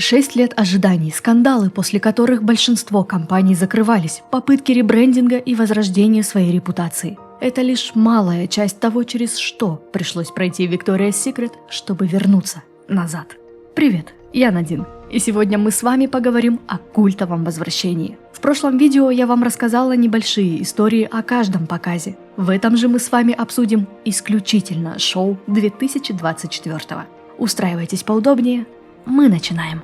6 лет ожиданий, скандалы, после которых большинство компаний закрывались, попытки ребрендинга и возрождения своей репутации. Это лишь малая часть того, через что пришлось пройти Victoria's Secret, чтобы вернуться назад. Привет, я Надин, и сегодня мы с вами поговорим о культовом возвращении. В прошлом видео я вам рассказала небольшие истории о каждом показе. В этом же мы с вами обсудим исключительно шоу 2024. Устраивайтесь поудобнее, мы начинаем.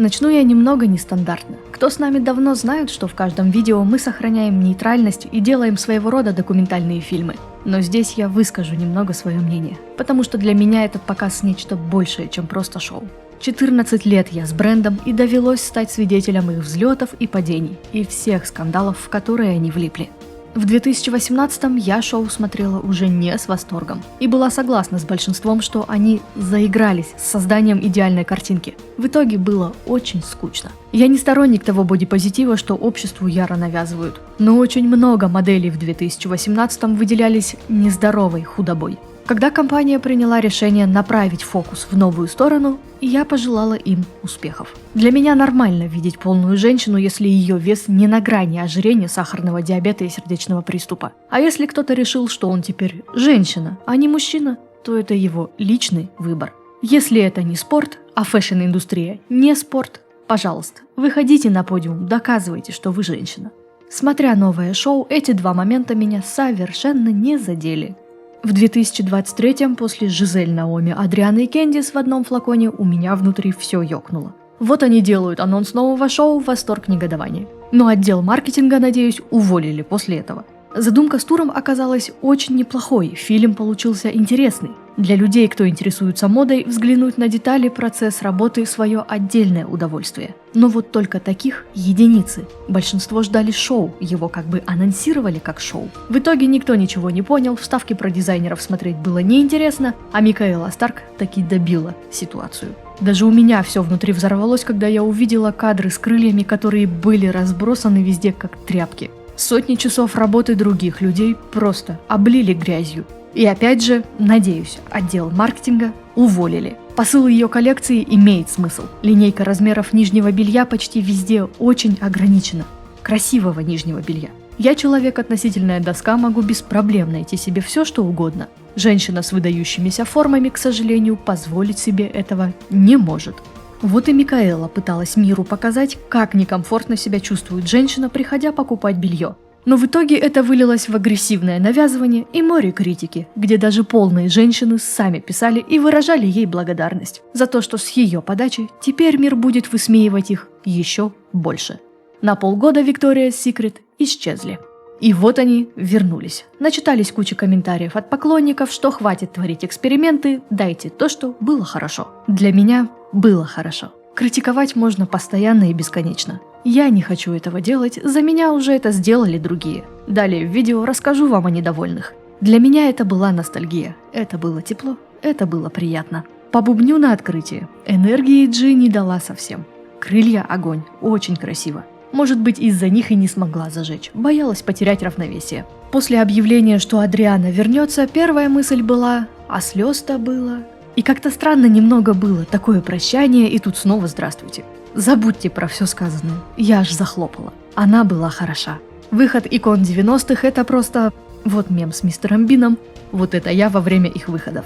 Начну я немного нестандартно. Кто с нами давно знает, что в каждом видео мы сохраняем нейтральность и делаем своего рода документальные фильмы. Но здесь я выскажу немного свое мнение, потому что для меня этот показ нечто большее, чем просто шоу. 14 лет я с брендом, и довелось стать свидетелем их взлетов и падений, и всех скандалов, в которые они влипли. В 2018-м я шоу смотрела уже не с восторгом и была согласна с большинством, что они заигрались с созданием идеальной картинки. В итоге было очень скучно. Я не сторонник того бодипозитива, что обществу яро навязывают, но очень много моделей в 2018-м выделялись нездоровой худобой. Когда компания приняла решение направить фокус в новую сторону, я пожелала им успехов. Для меня нормально видеть полную женщину, если ее вес не на грани ожирения, сахарного диабета и сердечного приступа. А если кто-то решил, что он теперь женщина, а не мужчина, то это его личный выбор. Если это не спорт, а фэшн-индустрия не спорт, пожалуйста, выходите на подиум, доказывайте, что вы женщина. Смотря новое шоу, эти два момента меня совершенно не задели. В 2023-м после Жизель, Наоми, Адрианы и Кэндис в одном флаконе у меня внутри все ёкнуло. Вот они делают анонс нового шоу, восторг, негодование. Но отдел маркетинга, надеюсь, уволили после этого. Задумка с туром оказалась очень неплохой, фильм получился интересный. Для людей, кто интересуется модой, взглянуть на детали, процесс работы – свое отдельное удовольствие. Но вот только таких единицы. Большинство ждали шоу, его как бы анонсировали как шоу. В итоге никто ничего не понял, вставки про дизайнеров смотреть было неинтересно, а Микаэла Старк таки добила ситуацию. Даже у меня все внутри взорвалось, когда я увидела кадры с крыльями, которые были разбросаны везде как тряпки. Сотни часов работы других людей просто облили грязью. И опять же, надеюсь, отдел маркетинга уволили. Посыл ее коллекции имеет смысл. Линейка размеров нижнего белья почти везде очень ограничена. Красивого нижнего белья. Я человек относительная доска, могу без проблем найти себе все, что угодно. Женщина с выдающимися формами, к сожалению, позволить себе этого не может. Вот и Микаэла пыталась миру показать, как некомфортно себя чувствует женщина, приходя покупать белье. Но в итоге это вылилось в агрессивное навязывание и море критики, где даже полные женщины сами писали и выражали ей благодарность за то, что с ее подачи теперь мир будет высмеивать их еще больше. На полгода Victoria's Secret исчезли. И вот они вернулись. Начитались куча комментариев от поклонников, что хватит творить эксперименты, дайте то, что было хорошо. Для меня было хорошо. Критиковать можно постоянно и бесконечно. Я не хочу этого делать, за меня уже это сделали другие. Далее в видео расскажу вам о недовольных. Для меня это была ностальгия. Это было тепло, это было приятно. Побубню на открытие. Энергии Джи не дала совсем. Крылья – огонь, очень красиво. Может быть, из-за них и не смогла зажечь, боялась потерять равновесие. После объявления, что Адриана вернется, первая мысль была «а слез-то было?». И как-то странно немного было, такое прощание, и тут снова здравствуйте. Забудьте про все сказанное, я аж захлопала. Она была хороша. Выход икон 90-х – это просто… Вот мем с мистером Бином, вот это я во время их выходов.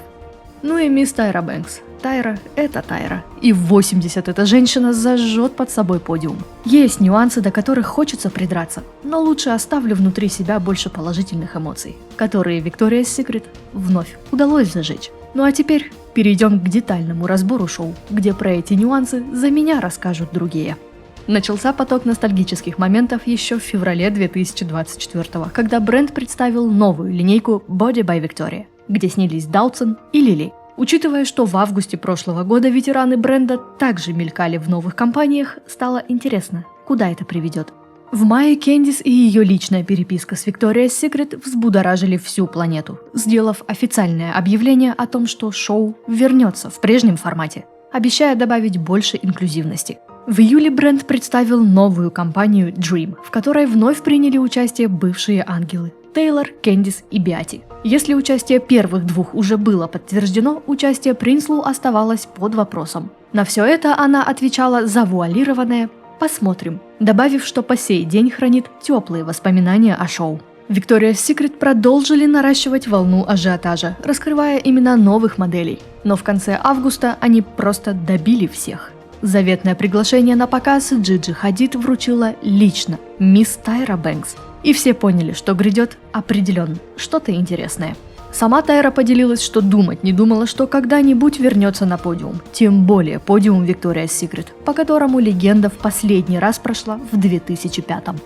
Ну и мисс Тайра Бэнкс. Тайра – это Тайра. И в 80 эта женщина зажжет под собой подиум. Есть нюансы, до которых хочется придраться, но лучше оставлю внутри себя больше положительных эмоций, которые Victoria's Secret вновь удалось зажечь. Ну а теперь перейдем к детальному разбору шоу, где про эти нюансы за меня расскажут другие. Начался поток ностальгических моментов еще в феврале 2024, когда бренд представил новую линейку Body by Victoria, где снялись Даутсон и Лили. Учитывая, что в августе прошлого года ветераны бренда также мелькали в новых компаниях, стало интересно, куда это приведет. В мае Кэндис и ее личная переписка с Victoria's Secret взбудоражили всю планету, сделав официальное объявление о том, что шоу вернется в прежнем формате, обещая добавить больше инклюзивности. В июле бренд представил новую компанию Dream, в которой вновь приняли участие бывшие ангелы Тейлор, Кэндис и Беати. Если участие первых двух уже было подтверждено, участие Принслу оставалось под вопросом. На все это она отвечала завуалированное «посмотрим», добавив, что по сей день хранит теплые воспоминания о шоу. Victoria's Secret продолжили наращивать волну ажиотажа, раскрывая имена новых моделей. Но в конце августа они просто добили всех. Заветное приглашение на показ Джиджи Хадид вручила лично мисс Тайра Бэнкс. И все поняли, что грядет определенно что-то интересное. Сама Тайра поделилась, что думать не думала, что когда-нибудь вернется на подиум. Тем более подиум Victoria's Secret, по которому легенда в последний раз прошла в 2005-м.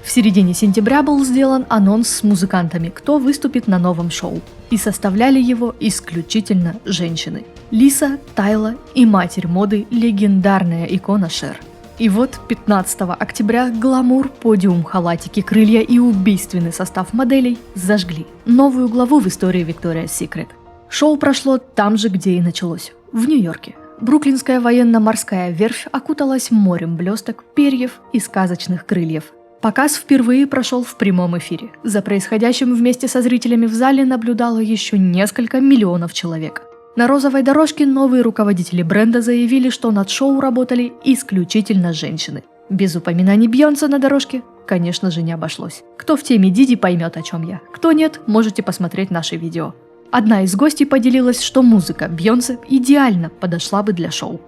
В середине сентября был сделан анонс с музыкантами, кто выступит на новом шоу. И составляли его исключительно женщины. Лиса, Тайла и матерь моды легендарная икона Шер. И вот 15 октября гламур, подиум, халатики, крылья и убийственный состав моделей зажгли новую главу в истории Victoria's Secret. Шоу прошло там же, где и началось, в Нью-Йорке. Бруклинская военно-морская верфь окуталась морем блесток, перьев и сказочных крыльев. Показ впервые прошел в прямом эфире. За происходящим вместе со зрителями в зале наблюдало еще несколько миллионов человек. На розовой дорожке новые руководители бренда заявили, что над шоу работали исключительно женщины. Без упоминаний Бейонсе на дорожке, конечно же, не обошлось. Кто в теме Диди, поймет, о чем я. Кто нет, можете посмотреть наше видео. Одна из гостей поделилась, что музыка Бейонсе идеально подошла бы для шоу.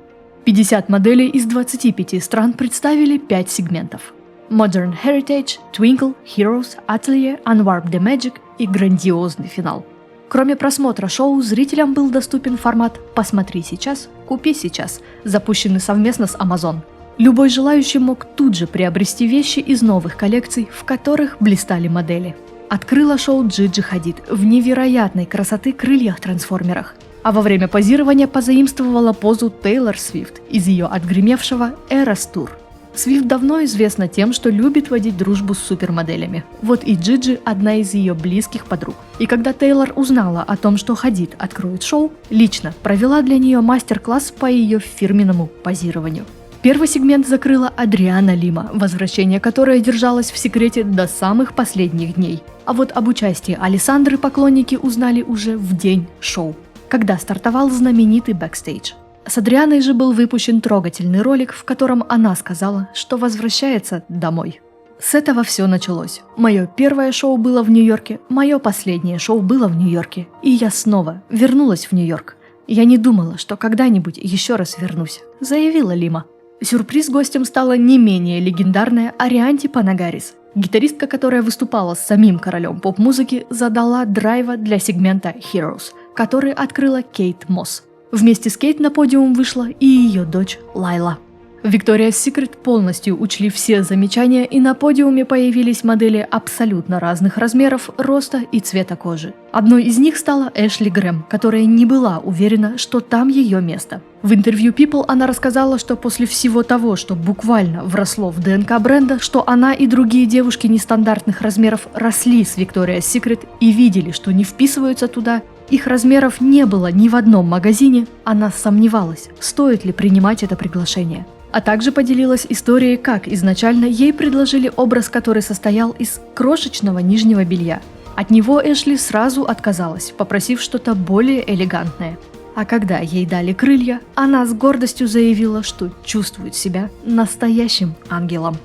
50 моделей из 25 стран представили 5 сегментов. Modern Heritage, Twinkle, Heroes, Atelier, Unwarp the Magic и грандиозный финал. Кроме просмотра шоу, зрителям был доступен формат «Посмотри сейчас, купи сейчас», запущенный совместно с Amazon. Любой желающий мог тут же приобрести вещи из новых коллекций, в которых блистали модели. Открыла шоу Джиджи Хадид в невероятной красоты крыльях-трансформерах, а во время позирования позаимствовала позу Тейлор Свифт из ее отгремевшего Eras Tour. Свифт давно известна тем, что любит водить дружбу с супермоделями. Вот и Джиджи – одна из ее близких подруг. И когда Тейлор узнала о том, что Хадид откроет шоу, лично провела для нее мастер-класс по ее фирменному позированию. Первый сегмент закрыла Адриана Лима, возвращение которой держалось в секрете до самых последних дней. А вот об участии Алессандры поклонники узнали уже в день шоу, когда стартовал знаменитый бэкстейдж. С Адрианой же был выпущен трогательный ролик, в котором она сказала, что возвращается домой. С этого все началось. Мое первое шоу было в Нью-Йорке, мое последнее шоу было в Нью-Йорке, и я снова вернулась в Нью-Йорк. Я не думала, что когда-нибудь еще раз вернусь, заявила Лима. Сюрприз гостем стала не менее легендарная Арианти Панагарис. Гитаристка, которая выступала с самим королем поп-музыки, задала драйва для сегмента Heroes, который открыла Кейт Мосс. Вместе с Кейт на подиум вышла и ее дочь Лайла. В Victoria's Secret полностью учли все замечания, и на подиуме появились модели абсолютно разных размеров, роста и цвета кожи. Одной из них стала Эшли Грэм, которая не была уверена, что там ее место. В интервью People она рассказала, что после всего того, что буквально вросло в ДНК бренда, что она и другие девушки нестандартных размеров росли с Victoria's Secret и видели, что не вписываются туда, их размеров не было ни в одном магазине, она сомневалась, стоит ли принимать это приглашение. А также поделилась историей, как изначально ей предложили образ, который состоял из крошечного нижнего белья. От него Эшли сразу отказалась, попросив что-то более элегантное. А когда ей дали крылья, она с гордостью заявила, что чувствует себя настоящим ангелом.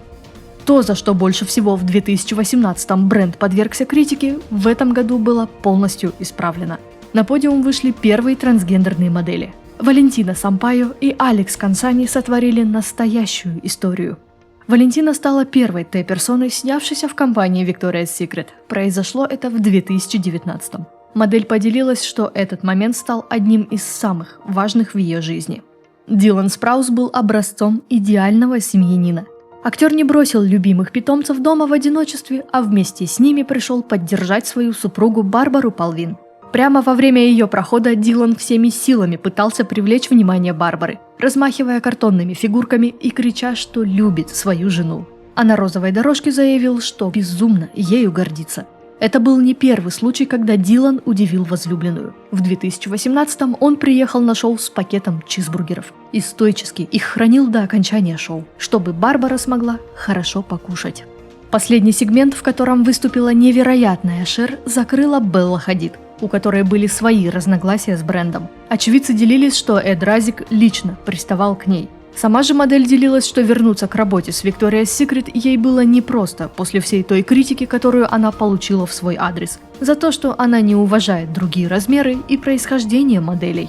То, за что больше всего в 2018-м бренд подвергся критике, в этом году было полностью исправлено. На подиум вышли первые трансгендерные модели. Валентина Сампайо и Алекс Консани сотворили настоящую историю. Валентина стала первой Т-персоной, снявшейся в компании Victoria's Secret. Произошло это в 2019-м. Модель поделилась, что этот момент стал одним из самых важных в ее жизни. Дилан Спраус был образцом идеального семьянина. Актер не бросил любимых питомцев дома в одиночестве, а вместе с ними пришел поддержать свою супругу Барбару Палвин. Прямо во время ее прохода Дилан всеми силами пытался привлечь внимание Барбары, размахивая картонными фигурками и крича, что любит свою жену. А на розовой дорожке заявил, что безумно ею гордится. Это был не первый случай, когда Дилан удивил возлюбленную. В 2018-м он приехал на шоу с пакетом чизбургеров и стоически их хранил до окончания шоу, чтобы Барбара смогла хорошо покушать. Последний сегмент, в котором выступила невероятная Шер, закрыла Белла Хадид, у которой были свои разногласия с брендом. Очевидцы делились, что Эд Разик лично приставал к ней. Сама же модель делилась, что вернуться к работе с Victoria's Secret ей было непросто после всей той критики, которую она получила в свой адрес, за то, что она не уважает другие размеры и происхождение моделей.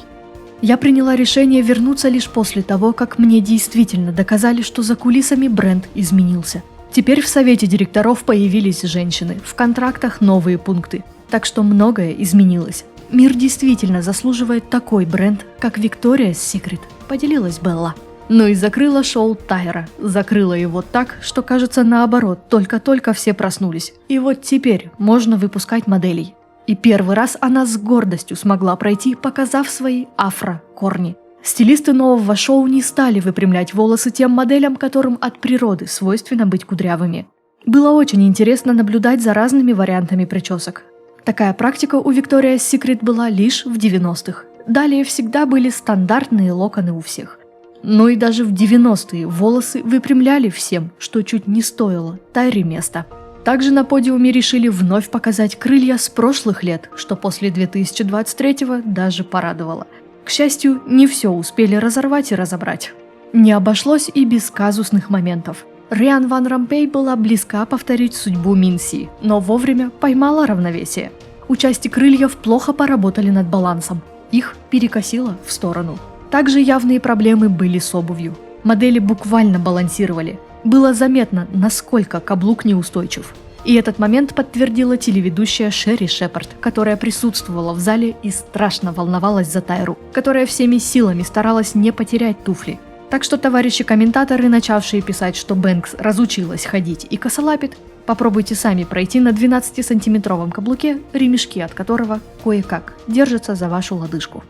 Я приняла решение вернуться лишь после того, как мне действительно доказали, что за кулисами бренд изменился. Теперь в совете директоров появились женщины, в контрактах новые пункты, так что многое изменилось. Мир действительно заслуживает такой бренд, как Victoria's Secret, поделилась Белла. Но и закрыла шоу Тайра. Закрыла его так, что кажется наоборот, только-только все проснулись. И вот теперь можно выпускать моделей. И первый раз она с гордостью смогла пройти, показав свои афро-корни. Стилисты нового шоу не стали выпрямлять волосы тем моделям, которым от природы свойственно быть кудрявыми. Было очень интересно наблюдать за разными вариантами причесок. Такая практика у Victoria's Secret была лишь в 90-х. Далее всегда были стандартные локоны у всех. Но и даже в 90-е волосы выпрямляли всем, что чуть не стоило Тайре места. Также на подиуме решили вновь показать крылья с прошлых лет, что после 2023-го даже порадовало. К счастью, не все успели разорвать и разобрать. Не обошлось и без казусных моментов. Риан Ван Ромпей была близка повторить судьбу Минси, но вовремя поймала равновесие. У части крыльев плохо поработали над балансом. Их перекосило в сторону. Также явные проблемы были с обувью. Модели буквально балансировали. Было заметно, насколько каблук неустойчив. И этот момент подтвердила телеведущая Шерри Шепард, которая присутствовала в зале и страшно волновалась за Тайру, которая всеми силами старалась не потерять туфли. Так что товарищи-комментаторы, начавшие писать, что Бэнкс разучилась ходить и косолапит, попробуйте сами пройти на 12-сантиметровом каблуке, ремешки от которого кое-как держатся за вашу лодыжку.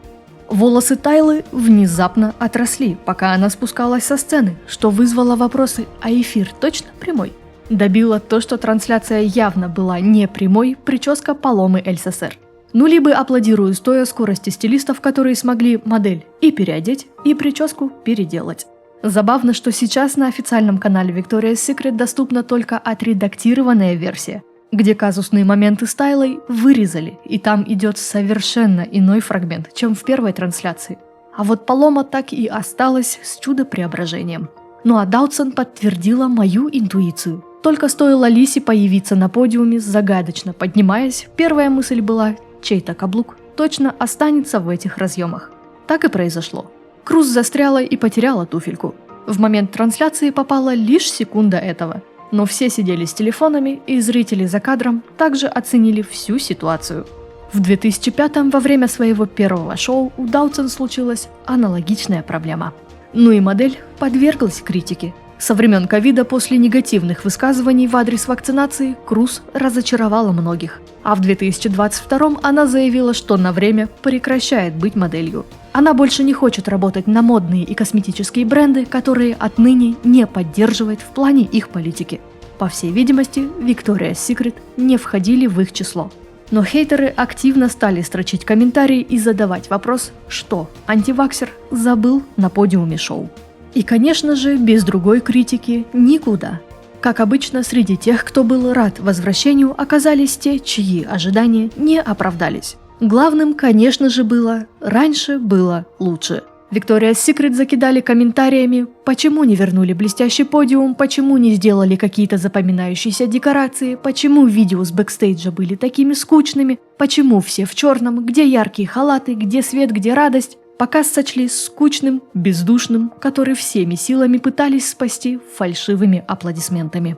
Волосы Тайлы внезапно отросли, пока она спускалась со сцены, что вызвало вопросы: а эфир точно прямой? Добило то, что трансляция явно была не прямой, прическа Паломы ЛССР. Ну либо аплодирую стоя скорости стилистов, которые смогли модель и переодеть, и прическу переделать. Забавно, что сейчас на официальном канале Victoria's Secret доступна только отредактированная версия, где казусные моменты с Тайлой вырезали, и там идет совершенно иной фрагмент, чем в первой трансляции. А вот Палома так и осталась с чудо-преображением. Ну а Даутсон подтвердила мою интуицию. Только стоило Лисе появиться на подиуме, загадочно поднимаясь, первая мысль была: чей-то каблук точно останется в этих разъемах. Так и произошло. Круз застряла и потеряла туфельку. В момент трансляции попала лишь секунда этого. Но все сидели с телефонами, и зрители за кадром также оценили всю ситуацию. В 2005-м во время своего первого шоу у Даутсон случилась аналогичная проблема. Ну и модель подверглась критике. Со времен ковида после негативных высказываний в адрес вакцинации Круз разочаровала многих. А в 2022-м она заявила, что на время прекращает быть моделью. Она больше не хочет работать на модные и косметические бренды, которые отныне не поддерживает в плане их политики. По всей видимости, Victoria's Secret не входили в их число. Но хейтеры активно стали строчить комментарии и задавать вопрос, что антиваксер забыл на подиуме шоу. И, конечно же, без другой критики никуда. Как обычно, среди тех, кто был рад возвращению, оказались те, чьи ожидания не оправдались. Главным, конечно же, было «раньше было лучше». Victoria's Secret закидали комментариями, почему не вернули блестящий подиум, почему не сделали какие-то запоминающиеся декорации, почему видео с бэкстейджа были такими скучными, почему все в черном, где яркие халаты, где свет, где радость. Показ сочли скучным, бездушным, который всеми силами пытались спасти фальшивыми аплодисментами.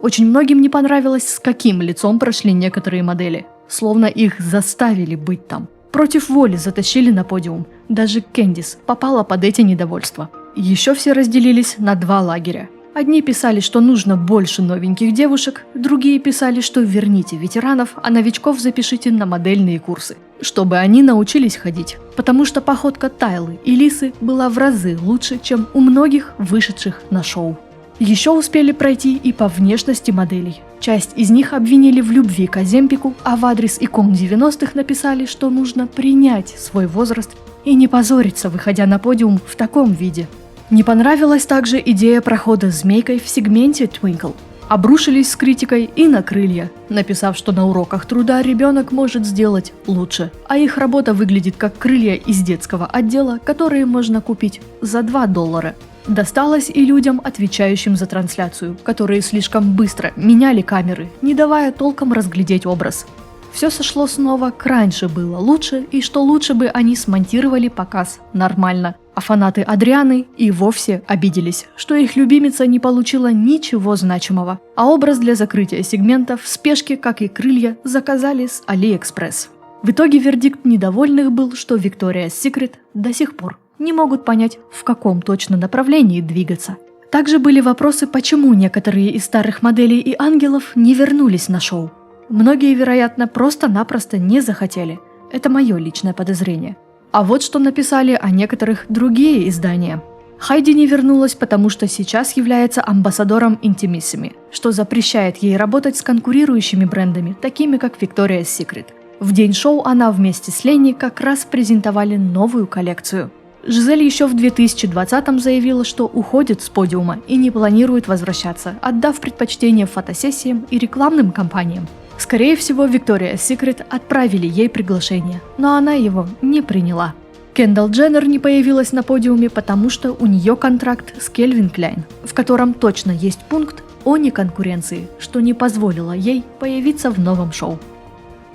Очень многим не понравилось, с каким лицом прошли некоторые модели, словно их заставили быть там. Против воли затащили на подиум. Даже Кэндис попала под эти недовольства. Еще все разделились на два лагеря. Одни писали, что нужно больше новеньких девушек, другие писали, что верните ветеранов, а новичков запишите на модельные курсы, чтобы они научились ходить. Потому что походка Тайлы и Лисы была в разы лучше, чем у многих вышедших на шоу. Еще успели пройти и по внешности моделей. Часть из них обвинили в любви к Оземпику, а в адрес икон 90-х написали, что нужно принять свой возраст и не позориться, выходя на подиум в таком виде. Не понравилась также идея прохода змейкой в сегменте Twinkle. обрушились с критикой и на крылья, написав, что на уроках труда ребенок может сделать лучше, а их работа выглядит как крылья из детского отдела, которые можно купить за $2. Досталось и людям, отвечающим за трансляцию, которые слишком быстро меняли камеры, не давая толком разглядеть образ. Все сошло снова к раньше было лучше, и что лучше бы они смонтировали показ нормально. А фанаты Адрианы и вовсе обиделись, что их любимица не получила ничего значимого, а образ для закрытия сегмента в спешке, как и крылья, заказали с AliExpress. В итоге вердикт недовольных был, что Victoria's Secret до сих пор не могут понять, в каком точно направлении двигаться. Также были вопросы, почему некоторые из старых моделей и ангелов не вернулись на шоу. Многие, вероятно, просто-напросто не захотели. Это мое личное подозрение. А вот что написали о некоторых другие издания. Хайди не вернулась, потому что сейчас является амбассадором Intimissimi, что запрещает ей работать с конкурирующими брендами, такими как Victoria's Secret. В день шоу она вместе с Ленни как раз презентовали новую коллекцию. Жизель еще в 2020-м заявила, что уходит с подиума и не планирует возвращаться, отдав предпочтение фотосессиям и рекламным кампаниям. Скорее всего, Victoria's Secret отправили ей приглашение, но она его не приняла. Кендалл Дженнер не появилась на подиуме, потому что у нее контракт с Calvin Klein, в котором точно есть пункт о неконкуренции, что не позволило ей появиться в новом шоу.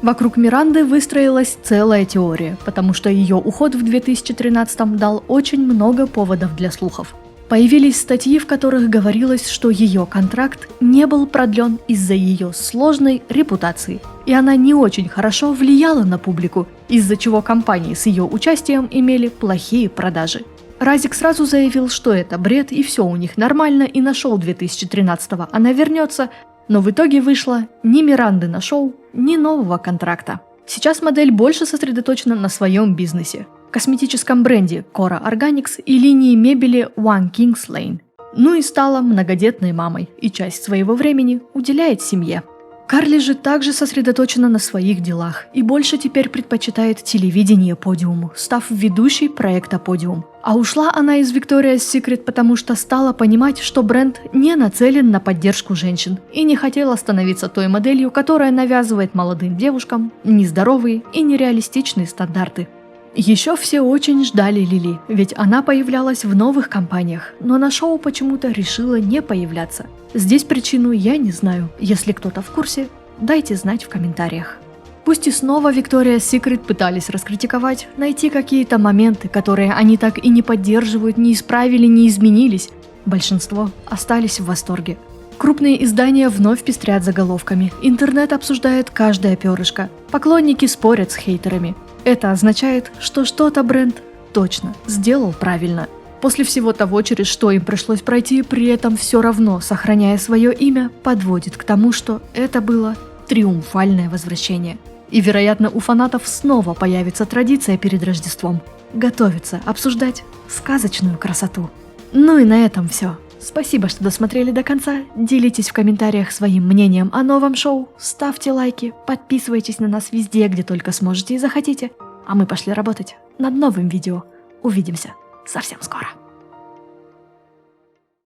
Вокруг Миранды выстроилась целая теория, потому что ее уход в 2013-м дал очень много поводов для слухов. Появились статьи, в которых говорилось, что ее контракт не был продлен из-за ее сложной репутации, и она не очень хорошо влияла на публику, из-за чего компании с ее участием имели плохие продажи. Разик сразу заявил, что это бред и все у них нормально, и на шоу 2013-го она вернется, но в итоге вышло ни Миранды на шоу, ни нового контракта. Сейчас модель больше сосредоточена на своем бизнесе, косметическом бренде Cora Organics и линии мебели One Kings Lane. Ну и стала многодетной мамой и часть своего времени уделяет семье. Карли же также сосредоточена на своих делах и больше теперь предпочитает телевидение подиуму, став ведущей проекта «Подиум». А ушла она из Victoria's Secret, потому что стала понимать, что бренд не нацелен на поддержку женщин и не хотела становиться той моделью, которая навязывает молодым девушкам нездоровые и нереалистичные стандарты. Еще все очень ждали Лили, ведь она появлялась в новых компаниях, но на шоу почему-то решила не появляться. Здесь причину я не знаю. Если кто-то в курсе, дайте знать в комментариях. Пусть и снова Victoria's Secret пытались раскритиковать, найти какие-то моменты, которые они так и не поддерживают, не исправили, не изменились, большинство остались в восторге. Крупные издания вновь пестрят заголовками, интернет обсуждает каждое перышко, поклонники спорят с хейтерами. Это означает, что что-то бренд точно сделал правильно. После всего того, через что им пришлось пройти, при этом все равно, сохраняя свое имя, подводит к тому, что это было триумфальное возвращение. И, вероятно, у фанатов снова появится традиция перед Рождеством – готовиться, обсуждать сказочную красоту. Ну и на этом все. Спасибо, что досмотрели до конца. Делитесь в комментариях своим мнением о новом шоу, ставьте лайки, подписывайтесь на нас везде, где только сможете и захотите. А мы пошли работать над новым видео. Увидимся совсем скоро.